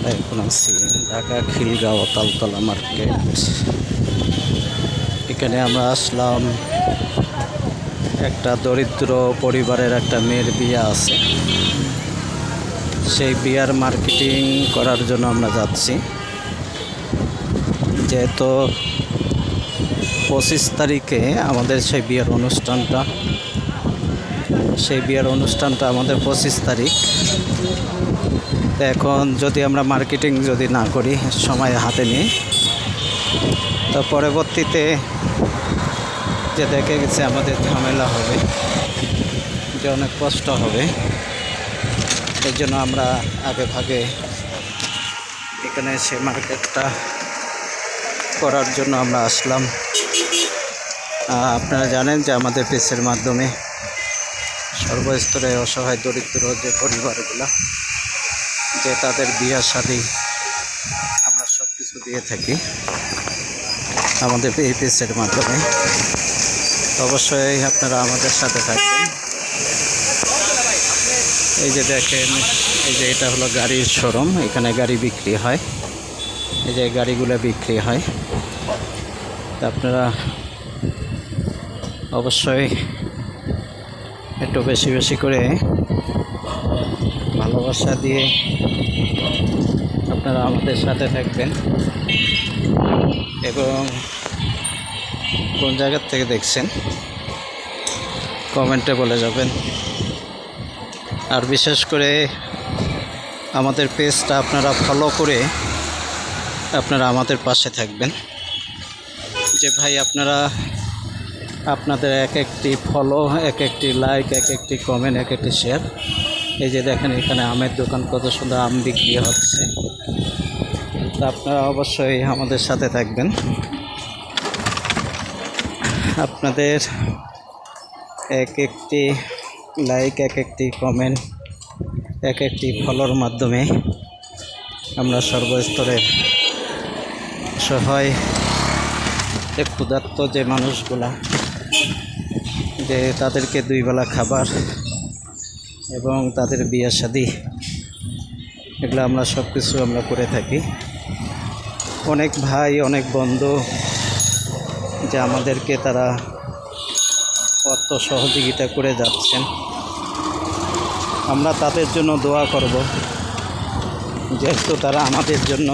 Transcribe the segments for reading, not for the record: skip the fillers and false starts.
আমরা এখন আছি ঢাকা খিলগাঁও তালতলা মার্কেট। এখানে আমরা আসলাম, একটা দরিদ্র পরিবারের একটা মেয়ের বিয়ে আছে, সেই বিয়ার মার্কেটিং করার জন্য আমরা যাচ্ছি। যেহেতু 25 তারিখে আমাদের সেই বিয়ের অনুষ্ঠানটা আমাদের 25 তারিখ। তো এখন যদি আমরা মার্কেটিং যদি না করি সময় হাতে নিয়ে, তো পরবর্তীতে যে দেখে গেছে আমাদের ঝামেলা হবে, যে অনেক কষ্ট হবে। এর জন্য আমরা আগে ভাগে এখানে সে মার্কেটটা করার জন্য আমরা আসলাম। আপনারা জানেন যে আমাদের পেজের মাধ্যমে সর্বস্তরে অসহায় দরিদ্র যে পরিবারগুলো, যে তাদের বিয়ে শাদী আমরা সব কিছু দিয়ে থাকি আমাদের এই পেজের মাধ্যমে। অবশ্যই আপনারা আমাদের সাথে থাকবেন। এই যে দেখেন, এই যে এটা হলো গাড়ির শোরুম, এখানে গাড়ি বিক্রি হয়, এই যে গাড়িগুলো বিক্রি হয়। তা আপনারা অবশ্যই একটু বেশি বেশি করে ভালোবাসা দিয়ে আপনারা আমাদের সাথে থাকবেন, এবং কোন জায়গার থেকে দেখছেন কমেন্টে বলে যাবেন। আর বিশেষ করে আমাদের পেজটা আপনারা ফলো করে আপনারা আমাদের পাশে থাকবেন। যে ভাই আপনারা আপনাদের এক একটি ফলো, এক একটি লাইক, এক একটি কমেন্ট, এক একটি শেয়ার। এই যে দেখেন এখানে আমের দোকান, কত সুন্দর আম বিক্রি হচ্ছে। তা আপনারা অবশ্যই আমাদের সাথে থাকবেন। আপনাদের এক একটি লাইক, এক একটি কমেন্ট, এক একটি ফলোর মাধ্যমে আমরা সর্বস্তরের সহায় ক্ষুধার্ত যে মানুষগুলা, যে তাদেরকে 2 বেলা খাবার এবং তাদের বিয়ে শাদী, এগুলো আমরা সব কিছু আমরা করে থাকি। অনেক ভাই, অনেক বন্ধু যে আমাদেরকে তারা অর্থ সহযোগিতা করে যাচ্ছেন, আমরা তাদের জন্য দোয়া করব। যেহেতু তারা আমাদের জন্য,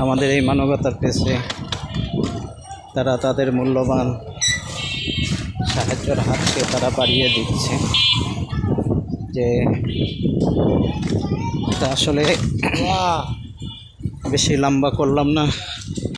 আমাদের এই মানবতার পেছে তারা তাদের মূল্যবান সাহায্যের হাতকে তারা বাড়িয়ে দিচ্ছে। যে তা আসলে বেশি লম্বা করলাম না।